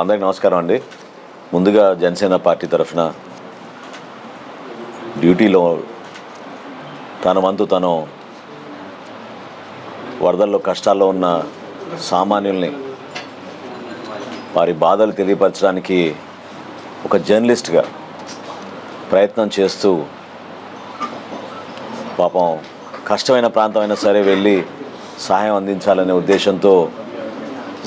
అందరికీ నమస్కారం అండి. ముందుగా జనసేన పార్టీ తరఫున డ్యూటీలో తన వంతు తను వరదల్లో కష్టాల్లో ఉన్న సామాన్యుల్ని వారి బాధలు తెలియపరచడానికి ఒక జర్నలిస్ట్గా ప్రయత్నం చేస్తూ పాపం కష్టమైన ప్రాంతమైనా సరే వెళ్ళి సహాయం అందించాలనే ఉద్దేశంతో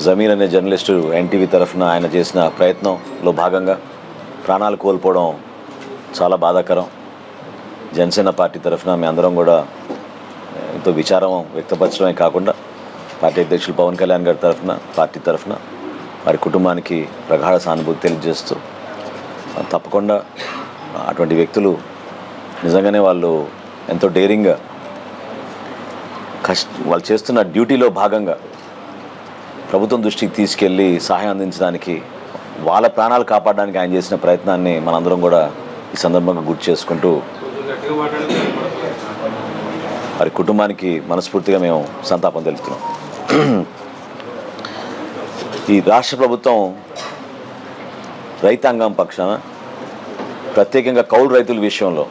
జమీర్ అనే జర్నలిస్టు ఎన్టీవీ తరఫున ఆయన చేసిన ప్రయత్నంలో భాగంగా ప్రాణాలు కోల్పోవడం చాలా బాధాకరం. జనసేన పార్టీ తరఫున మీ అందరం కూడా ఎంతో విచారం వ్యక్తపరచడమే కాకుండా పార్టీ అధ్యక్షులు పవన్ కళ్యాణ్ గారి తరఫున పార్టీ తరఫున వారి కుటుంబానికి ప్రగాఢ సానుభూతి తెలియజేస్తూ తప్పకుండా అటువంటి వ్యక్తులు నిజంగానే వాళ్ళు ఎంతో డేరింగ్గా వాళ్ళు చేస్తున్న డ్యూటీలో భాగంగా ప్రభుత్వం దృష్టికి తీసుకెళ్ళి సహాయం అందించడానికి వాళ్ళ ప్రాణాలు కాపాడడానికి ఆయన చేసిన ప్రయత్నాన్ని మనందరం కూడా ఈ సందర్భంగా గుర్తు చేసుకుంటూ వారి కుటుంబానికి మనస్ఫూర్తిగా మేము సంతాపం తెలుపుతున్నాం. ఈ రాష్ట్ర ప్రభుత్వం రైతాంగం పక్షాన ప్రత్యేకంగా కౌలు రైతుల విషయంలో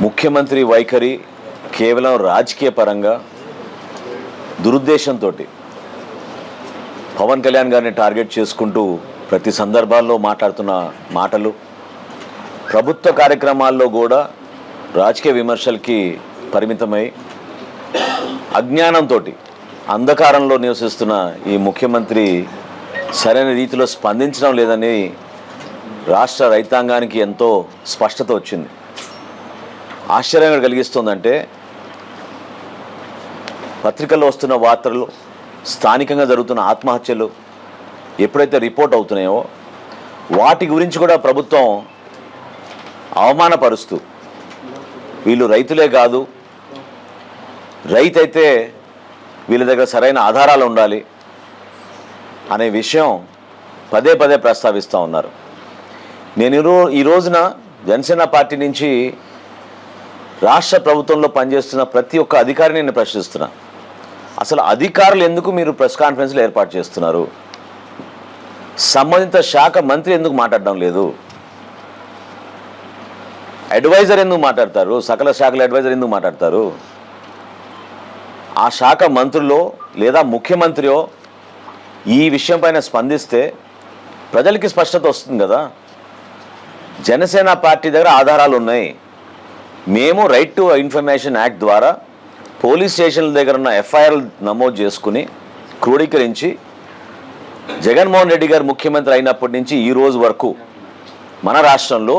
ముఖ్యమంత్రి వైఖరి కేవలం రాజకీయ పరంగా దురుద్దేశంతో పవన్ కళ్యాణ్ గారిని టార్గెట్ చేసుకుంటూ ప్రతి సందర్భాల్లో మాట్లాడుతున్న మాటలు, ప్రభుత్వ కార్యక్రమాల్లో కూడా రాజకీయ విమర్శలకి పరిమితమై అజ్ఞానంతో అంధకారంలో నివసిస్తున్న ఈ ముఖ్యమంత్రి సరైన రీతిలో స్పందించడం లేదని రాష్ట్ర రైతాంగానికి ఎంతో స్పష్టత వచ్చింది. ఆశ్చర్యంగా కలిగిస్తుందంటే పత్రికల్లో వస్తున్న వార్తలు, స్థానికంగా జరుగుతున్న ఆత్మహత్యలు ఎప్పుడైతే రిపోర్ట్ అవుతున్నాయో వాటి గురించి కూడా ప్రభుత్వం అవమానపరుస్తూ వీళ్ళు రైతులే కాదు, రైతైతే వీళ్ళ దగ్గర సరైన ఆధారాలు ఉండాలి అనే విషయం పదే పదే ప్రస్తావిస్తూ ఉన్నారు. నేను ఈ రోజున జనసేన పార్టీ నుంచి రాష్ట్ర ప్రభుత్వంలో పనిచేస్తున్న ప్రతి ఒక్క అధికారిని నేను ప్రశ్నిస్తున్నా. అసలు అధికారులు ఎందుకు మీరు ప్రెస్ కాన్ఫరెన్స్లు ఏర్పాటు చేస్తున్నారు? సంబంధిత శాఖ మంత్రి ఎందుకు మాట్లాడడం లేదు? అడ్వైజర్ ఎందుకు మాట్లాడతారు? సకల శాఖల అడ్వైజర్ ఎందుకు మాట్లాడతారు? ఆ శాఖ మంత్రులో లేదా ముఖ్యమంత్రియో ఈ విషయం పైన స్పందిస్తే ప్రజలకి స్పష్టత వస్తుంది కదా. జనసేన పార్టీ దగ్గర ఆధారాలు ఉన్నాయి. మేము రైట్ టు ఇన్ఫర్మేషన్ యాక్ట్ ద్వారా పోలీస్ స్టేషన్ల దగ్గర ఉన్న ఎఫ్ఐఆర్లు నమోదు చేసుకుని క్రోడీకరించి జగన్మోహన్ రెడ్డి గారు ముఖ్యమంత్రి అయినప్పటి నుంచి ఈ రోజు వరకు మన రాష్ట్రంలో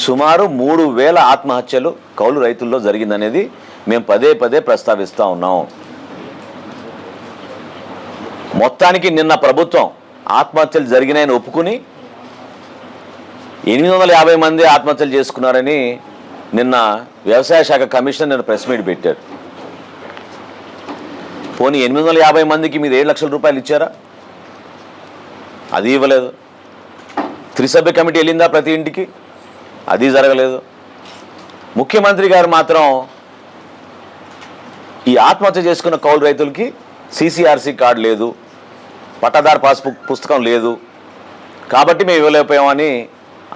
సుమారు 3,000 ఆత్మహత్యలు కౌలు రైతుల్లో జరిగిందనేది మేము పదే పదే ప్రస్తావిస్తూ ఉన్నాం. మొత్తానికి నిన్న ప్రభుత్వం ఆత్మహత్యలు జరిగినాయని ఒప్పుకుని 850 మంది ఆత్మహత్యలు చేసుకున్నారని నిన్న వ్యవసాయ శాఖ కమిషనర్ నిన్న ప్రెస్ మీట్ పెట్టారు. పోనీ 850 మందికి మీరు 7 లక్షల రూపాయలు ఇచ్చారా? అది ఇవ్వలేదు. త్రిసభ్య కమిటీ వెళ్ళిందా ప్రతి ఇంటికి? అది జరగలేదు. ముఖ్యమంత్రి గారు మాత్రం ఈ ఆత్మహత్య చేసుకున్న కౌలు రైతులకి సిసిఆర్సి కార్డు లేదు, పట్టాదారు పుస్తకం లేదు కాబట్టి మేము ఇవ్వలేకపోయామని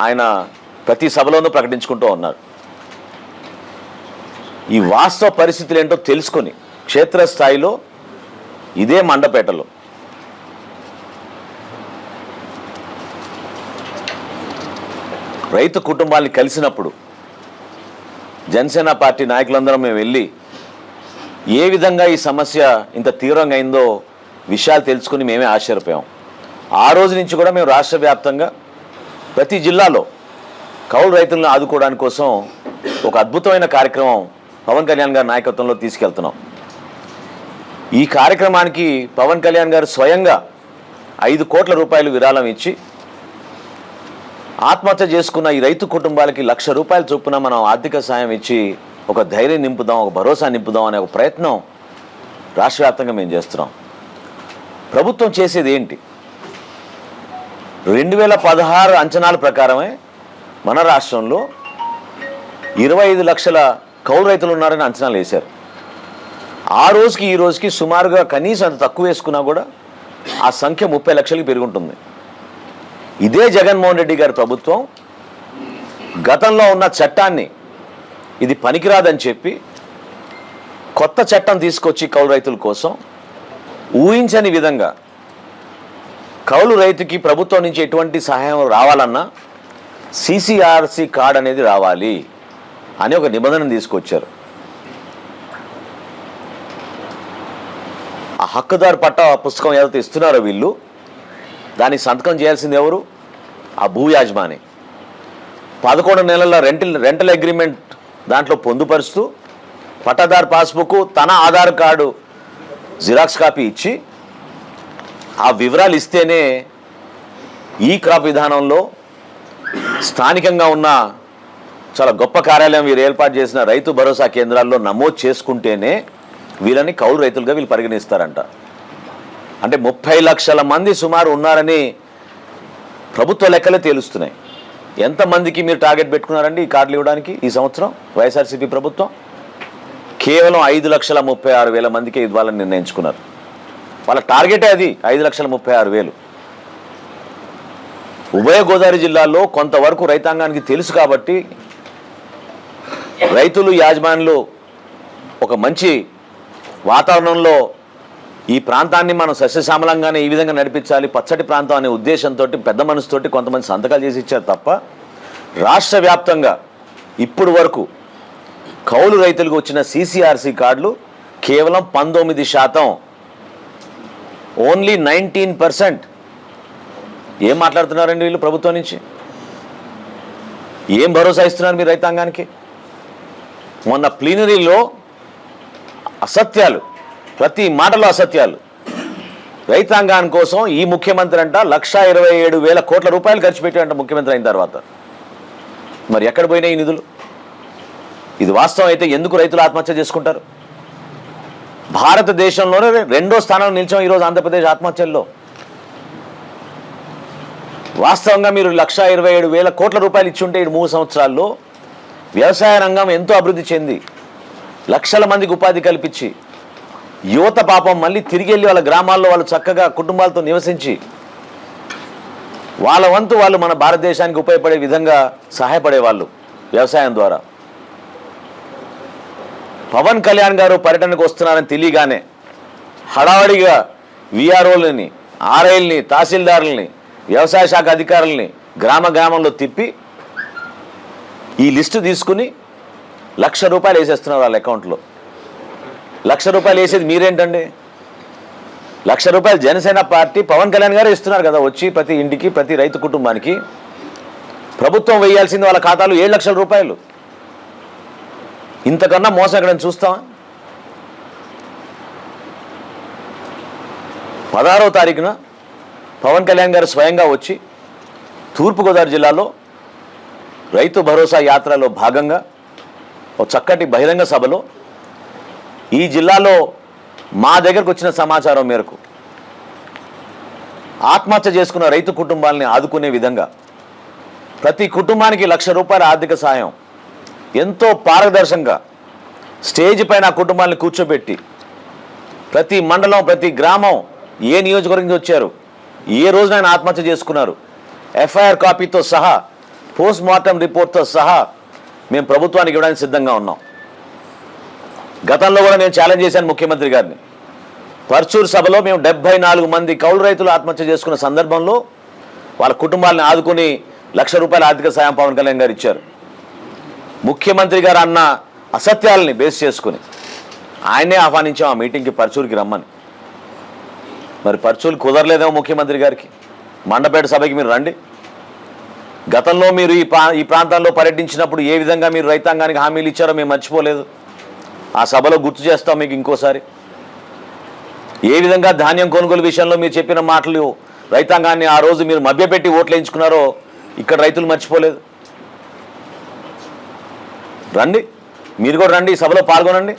ఆయన ప్రతి సభలోనూ ప్రకటించుకుంటూ ఉన్నారు. ఈ వాస్తవ పరిస్థితులు ఏంటో తెలుసుకొని క్షేత్రస్థాయిలో ఇదే మండపేటలో రైతు కుటుంబాన్ని కలిసినప్పుడు జనసేన పార్టీ నాయకులందరం మేము వెళ్ళి ఏ విధంగా ఈ సమస్య ఇంత తీవ్రంగా అయిందో విషయాలు తెలుసుకుని మేమే ఆశ్చర్యపోయాం. ఆ రోజు నుంచి కూడా మేము రాష్ట్ర వ్యాప్తంగా ప్రతి జిల్లాలో కౌలు రైతులను ఆదుకోవడానికి కోసం ఒక అద్భుతమైన కార్యక్రమం పవన్ కళ్యాణ్ గారి నాయకత్వంలో తీసుకెళ్తున్నాం. ఈ కార్యక్రమానికి పవన్ కళ్యాణ్ గారు స్వయంగా 5 కోట్ల రూపాయలు విరాళం ఇచ్చి ఆత్మహత్య చేసుకున్న ఈ రైతు కుటుంబాలకి 1,00,000 రూపాయల చొప్పున మనం ఆర్థిక సాయం ఇచ్చి ఒక ధైర్యం నింపుదాం, ఒక భరోసా నింపుదాం అనే ఒక ప్రయత్నం రాష్ట్ర వ్యాప్తంగా మేము చేస్తున్నాం. ప్రభుత్వం చేసేది ఏంటి? 2016 అంచనాల ప్రకారమే మన రాష్ట్రంలో 25 లక్షల కౌలు రైతులు ఉన్నారని అంచనాలు వేశారు. ఆ రోజుకి ఈ రోజుకి సుమారుగా కనీసం అంత తక్కువ వేసుకున్నా కూడా ఆ సంఖ్య 30 లక్షలకి పెరుగుంటుంది. ఇదే జగన్మోహన్ రెడ్డి గారి ప్రభుత్వం గతంలో ఉన్న చట్టాన్ని ఇది పనికిరాదని చెప్పి కొత్త చట్టం తీసుకొచ్చి కౌలు రైతుల కోసం ఊహించని విధంగా కౌలు రైతుకి ప్రభుత్వం నుంచి ఎటువంటి సహాయం రావాలన్నా CCRC కార్డ్ అనేది రావాలి అని ఒక నిబంధన తీసుకొచ్చారు. ఆ హక్కుదారు పట్టా పుస్తకం ఏదైతే ఇస్తున్నారో వీళ్ళు దానికి సంతకం చేయాల్సింది ఎవరు? ఆ భూ యాజమాని. 11 నెలల రెంటల్ అగ్రిమెంట్ దాంట్లో పొందుపరుస్తూ పట్టాదారు పాస్బుక్, తన ఆధార్ కార్డు జిరాక్స్ కాపీ ఇచ్చి ఆ వివరాలు ఇస్తేనే ఈ క్రాప్ విధానంలో స్థానికంగా ఉన్న చాలా గొప్ప కార్యాలయం వీరు ఏర్పాటు చేసిన రైతు భరోసా కేంద్రాల్లో నమోదు చేసుకుంటేనే వీళ్ళని కౌలు రైతులుగా వీళ్ళు పరిగణిస్తారంట. అంటే 30 లక్షల మంది సుమారు ఉన్నారని ప్రభుత్వ లెక్కలే తేలుస్తున్నాయి. ఎంతమందికి మీరు టార్గెట్ పెట్టుకున్నారండి ఈ కార్డులు ఇవ్వడానికి ఈ సంవత్సరం వైఎస్ఆర్సీపీ ప్రభుత్వం? కేవలం 5,36,000 మందికి ఇవ్వాలని నిర్ణయించుకున్నారు. వాళ్ళ టార్గెటే అది 5,36,000. ఉభయ గోదావరి జిల్లాల్లో కొంతవరకు రైతాంగానికి తెలుసు కాబట్టి రైతులు యాజమానులు ఒక మంచి వాతావరణంలో ఈ ప్రాంతాన్ని మనం సస్యశ్యామలంగానే ఈ విధంగా నడిపించాలి, పచ్చటి ప్రాంతం అనే ఉద్దేశంతో పెద్ద మనసుతోటి కొంతమంది సంతకాలు చేసి ఇచ్చారు తప్ప రాష్ట్ర వ్యాప్తంగా ఇప్పుడు వరకు కౌలు రైతులకు వచ్చిన CCRC కార్డులు కేవలం 19%. ఓన్లీ 19%. ఏం మాట్లాడుతున్నారండి వీళ్ళు ప్రభుత్వం నుంచి? ఏం భరోసా ఇస్తున్నారు మీరు రైతాంగానికి? మొన్న ప్లీనరీలో అసత్యాలు, ప్రతి మాటలో అసత్యాలు. రైతాంగాని కోసం ఈ ముఖ్యమంత్రి అంట 1,27,000 కోట్ల రూపాయలు ఖర్చు పెట్టారంట ముఖ్యమంత్రి అయిన తర్వాత. మరి ఎక్కడ పోయినాయి ఈ నిధులు? ఇది వాస్తవం అయితే ఎందుకు రైతులు ఆత్మహత్య చేసుకుంటారు? భారతదేశంలోనే 2వ స్థానంలో నిలిచాం ఈరోజు ఆంధ్రప్రదేశ్ ఆత్మహత్యల్లో. వాస్తవంగా మీరు 1,27,000 కోట్ల రూపాయలు ఇచ్చుంటే ఈ 3 సంవత్సరాల్లో వ్యవసాయ రంగం ఎంతో అభివృద్ధి చెంది లక్షల మందికి ఉపాధి కల్పించి యువత పాపం మళ్ళీ తిరిగి వెళ్ళి వాళ్ళ గ్రామాల్లో వాళ్ళు చక్కగా కుటుంబాలతో నివసించి వాళ్ళ వంతు వాళ్ళు మన భారతదేశానికి ఉపయోగపడే విధంగా సహాయపడేవాళ్ళు వ్యవసాయం ద్వారా. పవన్ కళ్యాణ్ గారు పర్యటనకు వస్తున్నారని తెలియగానే హడావడిగా VROలని, RIల్ని, తహసీల్దారులని, వ్యవసాయ శాఖ అధికారులని గ్రామంలో తిప్పి ఈ లిస్టు తీసుకుని ₹1,00,000 వేసేస్తున్నారు వాళ్ళ అకౌంట్లో. ₹1,00,000 వేసేది మీరేంటండి? ₹1,00,000 జనసేన పార్టీ పవన్ కళ్యాణ్ గారు ఇస్తున్నారు కదా, వచ్చి ప్రతి ఇంటికి ప్రతి రైతు కుటుంబానికి. ప్రభుత్వం వేయాల్సింది వాళ్ళ ఖాతాలో ₹7,00,000. ఇంతకన్నా మోసం ఎక్కడైనా చూస్తామా? 16వ తారీఖున పవన్ కళ్యాణ్ గారు స్వయంగా వచ్చి తూర్పుగోదావరి జిల్లాలో రైతు భరోసా యాత్రలో భాగంగా ఒక చక్కటి బహిరంగ సభలో ఈ జిల్లాలో మా దగ్గరకు వచ్చిన సమాచారం మేరకు ఆత్మహత్య చేసుకున్న రైతు కుటుంబాలని ఆదుకునే విధంగా ప్రతి కుటుంబానికి ₹1,00,000 ఆర్థిక సాయం ఎంతో పారదర్శకంగా స్టేజ్ పైన ఆ కుటుంబాలను కూర్చోబెట్టి ప్రతి మండలం, ప్రతి గ్రామం, ఏ నియోజకవర్గం నుంచి వచ్చారు, ఏ రోజునైనా ఆత్మహత్య చేసుకున్నారు, FIR కాపీతో సహా, పోస్ట్ మార్టం రిపోర్ట్తో సహా మేము ప్రభుత్వానికి ఇవ్వడానికి సిద్ధంగా ఉన్నాం. గతంలో కూడా నేను ఛాలెంజ్ చేశాను ముఖ్యమంత్రి గారిని. పర్చూరు సభలో మేము 74 మంది కౌలు రైతులు ఆత్మహత్య చేసుకున్న సందర్భంలో వాళ్ళ కుటుంబాలను ఆదుకుని ₹1,00,000 ఆర్థిక సాయం పవన్ కళ్యాణ్ గారు ఇచ్చారు. ముఖ్యమంత్రి గారు అన్న అసత్యాలని బేస్ చేసుకుని ఆయనే ఆహ్వానించాం ఆ మీటింగ్కి, పర్చూరుకి రమ్మని. మరి పర్చూరు కుదరలేదేమో ముఖ్యమంత్రి గారికి. మండపేట సభకి మీరు రండి. గతంలో మీరు ఈ ప్రాంతాల్లో పర్యటించినప్పుడు ఏ విధంగా మీరు రైతాంగానికి హామీలు ఇచ్చారో మేము మర్చిపోలేదు. ఆ సభలో గుర్తు చేస్తాం మీకు ఇంకోసారి. ఏ విధంగా ధాన్యం కొనుగోలు విషయంలో మీరు చెప్పిన మాటలు రైతాంగాన్ని ఆ రోజు మీరు మభ్యపెట్టి ఓట్లు వేయించుకున్నారో ఇక్కడ రైతులు మర్చిపోలేదు. రండి, మీరు కూడా రండి, ఈ సభలో పాల్గొనండి.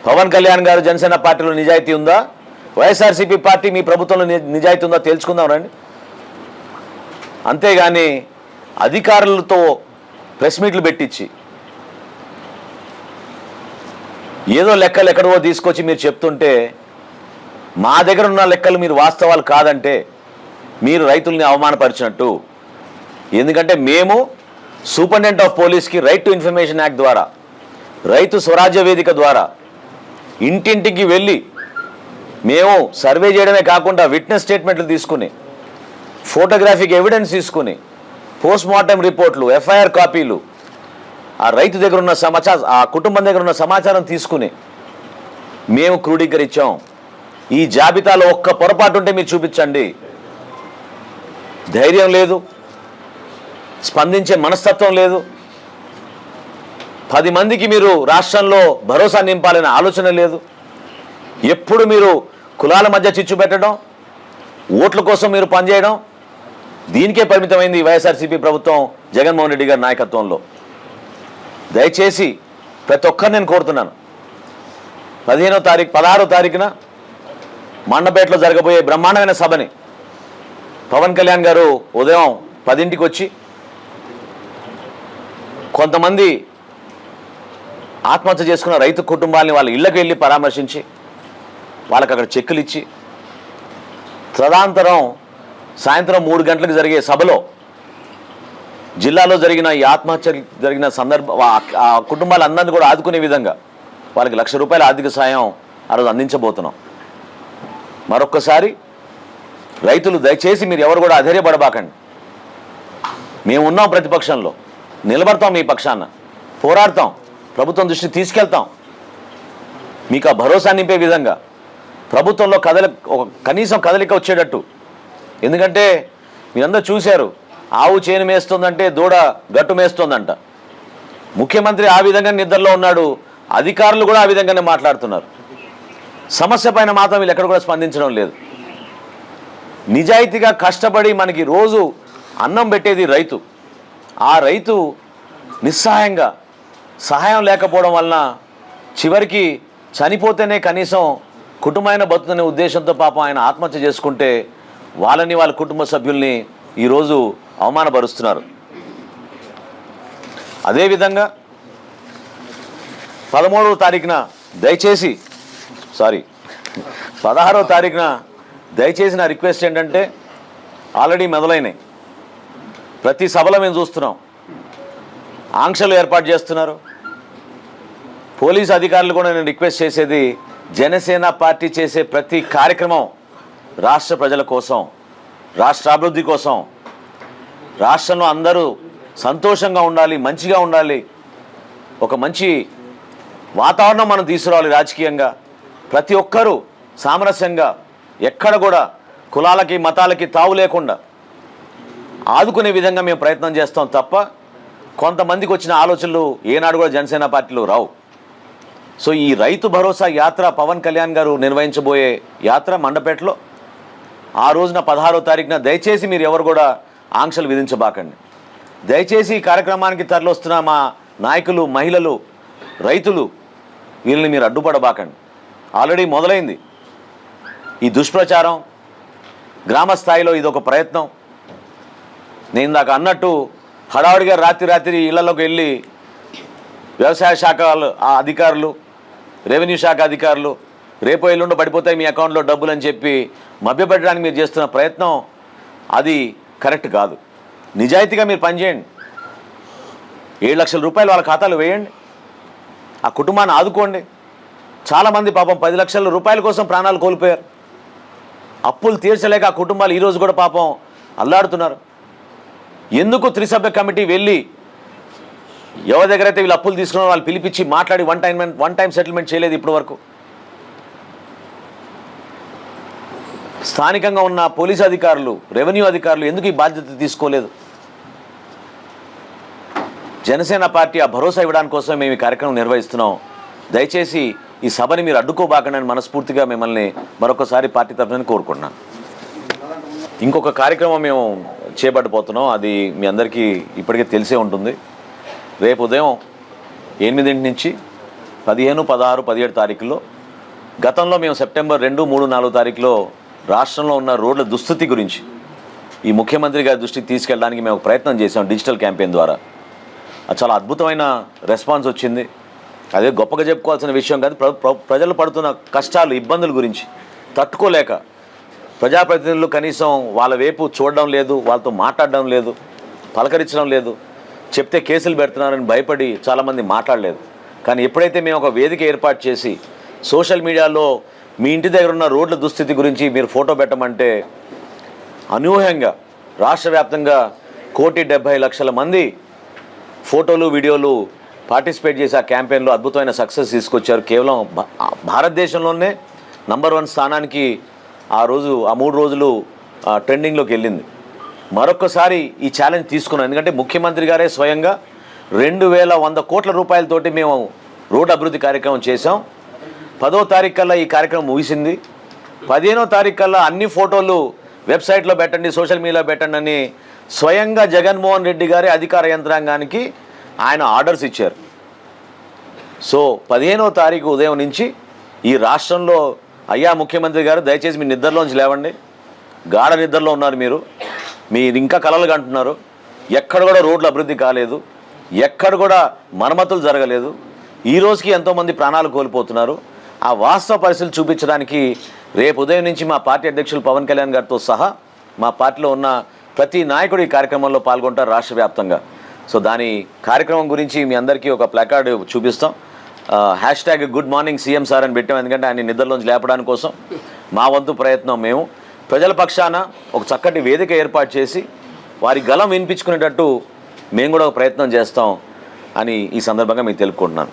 పవన్ కళ్యాణ్ గారు జనసేన పార్టీలో నిజాయితీ ఉందా, వైఎస్ఆర్సీపీ పార్టీ మీ ప్రభుత్వంలో నిజాయితీ ఉందా తెలుసుకుందాం రండి. అంతేగాని అధికారులతో ప్రెస్ మీట్లు పెట్టించి ఏదో లెక్కలు ఎక్కడో తీసుకొచ్చి మీరు చెప్తుంటే మా దగ్గర ఉన్న లెక్కలు మీరు వాస్తవాలు కాదంటే మీరు రైతుల్ని అవమానపరిచినట్టు. ఎందుకంటే మేము సూపరింటెండెంట్ ఆఫ్ పోలీస్కి రైట్ టు ఇన్ఫర్మేషన్ యాక్ట్ ద్వారా, రైతు స్వరాజ్య వేదిక ద్వారా ఇంటింటికి వెళ్ళి మేము సర్వే చేయడమే కాకుండా విట్నెస్ స్టేట్మెంట్లు తీసుకుని, ఫోటోగ్రాఫిక్ ఎవిడెన్స్ తీసుకుని, పోస్ట్ మార్టం రిపోర్ట్లు, ఎఫ్ఐఆర్ కాపీలు, ఆ రైతు దగ్గర ఉన్న సమాచారం, ఆ కుటుంబం దగ్గర ఉన్న సమాచారం తీసుకుని మేము క్రోడీకరించాం. ఈ జాబితాలో ఒక్క పొరపాటు ఉంటే మీరు చూపించండి. ధైర్యం లేదు, స్పందించే మనస్తత్వం లేదు. 10 మందికి మీరు రాష్ట్రంలో భరోసా నింపాలనే ఆలోచన లేదు. ఎప్పుడు మీరు కులాల మధ్య చిచ్చు పెట్టడం, ఓట్ల కోసం మీరు పనిచేయడం, దీనికే పరిమితమైంది వైఎస్ఆర్సీపీ ప్రభుత్వం జగన్మోహన్ రెడ్డి గారి నాయకత్వంలో. దయచేసి ప్రతి ఒక్కరు నేను కోరుతున్నాను, 16వ తారీఖున మండపేటలో జరగబోయే బ్రహ్మాండమైన సభని పవన్ కళ్యాణ్ గారు ఉదయం 10ంటికి వచ్చి కొంతమంది ఆత్మహత్య చేసుకున్న రైతు కుటుంబాలని వాళ్ళ ఇళ్ళకి వెళ్ళి పరామర్శించి వాళ్ళకి అక్కడ చెక్కులు ఇచ్చి, తదనంతరం సాయంత్రం 3 గంటలకు జరిగే సభలో జిల్లాలో జరిగిన ఈ ఆత్మహత్య జరిగిన ఆ కుటుంబాలందరినీ కూడా ఆదుకునే విధంగా వాళ్ళకి ₹1,00,000 ఆర్థిక సాయం ఆ రోజు అందించబోతున్నాం. మరొక్కసారి రైతులు దయచేసి మీరు ఎవరు కూడా అధైర్యపడబాకండి. మేము ఉన్నాం, ప్రతిపక్షంలో నిలబడతాం, మీ పక్షాన పోరాడతాం, ప్రభుత్వం దృష్టికి తీసుకెళ్తాం. మీకు ఆ భరోసా నింపే విధంగా ప్రభుత్వంలో కనీసం కదలిక వచ్చేటట్టు. ఎందుకంటే మీరందరూ చూశారు, ఆవు చేను మేస్తుందంటే దూడ గట్టు మేస్తుందంట. ముఖ్యమంత్రి ఆ విధంగా నిద్రలో ఉన్నాడు, అధికారులు కూడా ఆ విధంగానే మాట్లాడుతున్నారు. సమస్య పైన మాత్రం వీళ్ళు ఎక్కడ కూడా స్పందించడం లేదు. నిజాయితీగా కష్టపడి మనకి రోజు అన్నం పెట్టేది రైతు. ఆ రైతు నిస్సహాయంగా, సహాయం లేకపోవడం వలన చివరికి చనిపోతేనే కనీసం కుటుంబమైన బతుకునే ఉద్దేశంతో పాపం ఆయన ఆత్మహత్య చేసుకుంటే వాళ్ళని, వాళ్ళ కుటుంబ సభ్యుల్ని ఈరోజు అవమానపరుస్తున్నారు. అదేవిధంగా 16వ తారీఖున దయచేసి 16వ తారీఖున దయచేసి నా రిక్వెస్ట్ ఏంటంటే, ఆల్రెడీ మొదలైనాయి, ప్రతి సభలో మేము చూస్తున్నాం, ఆంక్షలు ఏర్పాటు చేస్తున్నారు. పోలీసు అధికారులు కూడా నేను రిక్వెస్ట్ చేసేది, జనసేన పార్టీ చేసే ప్రతి కార్యక్రమం రాష్ట్ర ప్రజల కోసం, రాష్ట్ర అభివృద్ధి కోసం, రాష్ట్రంలో అందరూ సంతోషంగా ఉండాలి, మంచిగా ఉండాలి, ఒక మంచి వాతావరణం మనం తీసుకురావాలి రాజకీయంగా. ప్రతి ఒక్కరూ సామరస్యంగా, ఎక్కడ కూడా కులాలకి మతాలకి తావు లేకుండా ఆదుకునే విధంగా మేము ప్రయత్నం చేస్తాం తప్ప కొంతమందికి వచ్చిన ఆలోచనలు ఏనాడు కూడా జనసేన పార్టీలో రావు. సో ఈ రైతు భరోసా యాత్ర పవన్ కళ్యాణ్ గారు నిర్వహించబోయే యాత్ర మండపేటలో ఆ రోజున 16వ తారీఖున దయచేసి మీరు ఎవరు కూడా ఆంక్షలు విధించబాకండి. దయచేసి ఈ కార్యక్రమానికి తరలిస్తున్న మా నాయకులు, మహిళలు, రైతులు, వీళ్ళని మీరు అడ్డుపడబాకండి. ఆల్రెడీ మొదలైంది ఈ దుష్ప్రచారం, గ్రామ స్థాయిలో ఇదొక ప్రయత్నం. నేను దాకా అన్నట్టు హడావుడిగా రాత్రి ఇళ్లలోకి వెళ్ళి వ్యవసాయ శాఖ అధికారులు, రెవెన్యూ శాఖ అధికారులు రేపు ఎల్లుండి పడిపోతాయి మీ అకౌంట్లో డబ్బులు అని చెప్పి మభ్యపెట్టడానికి మీరు చేస్తున్న ప్రయత్నం అది కరెక్ట్ కాదు. నిజాయితీగా మీరు పనిచేయండి. 7 లక్షల రూపాయలు వాళ్ళ ఖాతాలు వేయండి, ఆ కుటుంబాన్ని ఆదుకోండి. చాలామంది పాపం 10 లక్షల రూపాయల కోసం ప్రాణాలు కోల్పోయారు. అప్పులు తీర్చలేక ఆ కుటుంబాలు ఈరోజు కూడా పాపం అల్లాడుతున్నారు. ఎందుకు త్రిసభ్య కమిటీ వెళ్ళి ఎవరి దగ్గర అయితే వీళ్ళు అప్పులు తీసుకున్నారో వాళ్ళు పిలిపించి మాట్లాడి వన్ టైం సెటిల్మెంట్ చేయలేదు ఇప్పటి వరకు? స్థానికంగా ఉన్న పోలీసు అధికారులు, రెవెన్యూ అధికారులు ఎందుకు ఈ బాధ్యత తీసుకోలేదు? జనసేన పార్టీ ఆ భరోసా ఇవ్వడానికి కోసం మేము ఈ కార్యక్రమం నిర్వహిస్తున్నాం. దయచేసి ఈ సభని మీరు అడ్డుకోబాకండి మనస్ఫూర్తిగా మిమ్మల్ని మరొకసారి పార్టీ తరఫున కోరుకుంటున్నాను. ఇంకొక కార్యక్రమం మేము చేపట్టబోతున్నాం, అది మీ అందరికీ ఇప్పటికే తెలిసే ఉంటుంది. రేపు ఉదయం 8 నుంచి 15, 16, 17 తారీఖుల్లో, గతంలో మేము సెప్టెంబర్ 2, 3, 4 తారీఖులో రాష్ట్రంలో ఉన్న రోడ్ల దుస్థితి గురించి ఈ ముఖ్యమంత్రి గారి దృష్టికి తీసుకెళ్ళడానికి మేము ప్రయత్నం చేసాం డిజిటల్ క్యాంపెయిన్ ద్వారా. అది చాలా అద్భుతమైన రెస్పాన్స్ వచ్చింది. అదే గొప్పగా చెప్పుకోవాల్సిన విషయం కాదు. ప్రజలు పడుతున్న కష్టాలు, ఇబ్బందుల గురించి తట్టుకోలేక ప్రజాప్రతినిధులు కనీసం వాళ్ళ వైపు చూడడం లేదు, వాళ్ళతో మాట్లాడడం లేదు, పలకరించడం లేదు, చెప్తే కేసులు పెడుతున్నారని భయపడి చాలామంది మాట్లాడలేదు. కానీ ఎప్పుడైతే మేము ఒక వేదిక ఏర్పాటు చేసి సోషల్ మీడియాలో మీ ఇంటి దగ్గర ఉన్న రోడ్ల దుస్థితి గురించి మీరు ఫోటో పెట్టమంటే అనూహ్యంగా రాష్ట్ర వ్యాప్తంగా 1,70,00,000 మంది ఫోటోలు వీడియోలు పార్టిసిపేట్ చేసి ఆ క్యాంపెయిన్లో అద్భుతమైన సక్సెస్ తీసుకొచ్చారు. కేవలం భారతదేశంలోనే నంబర్ 1 స్థానానికి ఆ 3 రోజులు ట్రెండింగ్లోకి వెళ్ళింది. మరొకసారి ఈ ఛాలెంజ్ తీసుకున్నాం. ఎందుకంటే ముఖ్యమంత్రి గారే స్వయంగా 2,100 కోట్ల రూపాయలతోటి మేము రోడ్డు అభివృద్ధి కార్యక్రమం చేశాం. 10వ తారీఖు కల్లా ఈ కార్యక్రమం ముగిసింది. 15వ తారీఖు కల్లా అన్ని ఫోటోలు వెబ్సైట్లో పెట్టండి, సోషల్ మీడియాలో పెట్టండి అని స్వయంగా జగన్మోహన్ రెడ్డి గారి అధికార యంత్రాంగానికి ఆయన ఆర్డర్స్ ఇచ్చారు. సో 15వ తారీఖు ఉదయం నుంచి ఈ రాష్ట్రంలో అయ్యా ముఖ్యమంత్రి గారు దయచేసి మీ నిద్రలోంచి లేవండి, గాఢ నిద్రలో ఉన్నారు మీరు ఇంకా కలలు కంటున్నారు. ఎక్కడ కూడా రోడ్ల అభివృద్ధి కాలేదు, ఎక్కడ కూడా మరమ్మతులు జరగలేదు. ఈ రోజుకి ఎంతోమంది ప్రాణాలు కోల్పోతున్నారు. ఆ వాస్తవ పరిస్థితులు చూపించడానికి రేపు ఉదయం నుంచి మా పార్టీ అధ్యక్షులు పవన్ కళ్యాణ్ గారితో సహా మా పార్టీలో ఉన్న ప్రతి నాయకుడు ఈ కార్యక్రమంలో పాల్గొంటారు రాష్ట్ర వ్యాప్తంగా. సో దాని కార్యక్రమం గురించి మీ అందరికీ ఒక ప్లాకార్డు చూపిస్తాం. #గుడ్ మార్నింగ్ సీఎం సార్ అని పెట్టాం. ఎందుకంటే ఆయన నిద్రలోంచి లేపడానికి కోసం మా వంతు ప్రయత్నం మేము ప్రజల పక్షాన ఒక చక్కటి వేదిక ఏర్పాటు చేసి వారి గలం వినిపించుకునేటట్టు మేము కూడా ఒక ప్రయత్నం చేస్తాం అని ఈ సందర్భంగా మీకు తెలుపుకుంటున్నాను.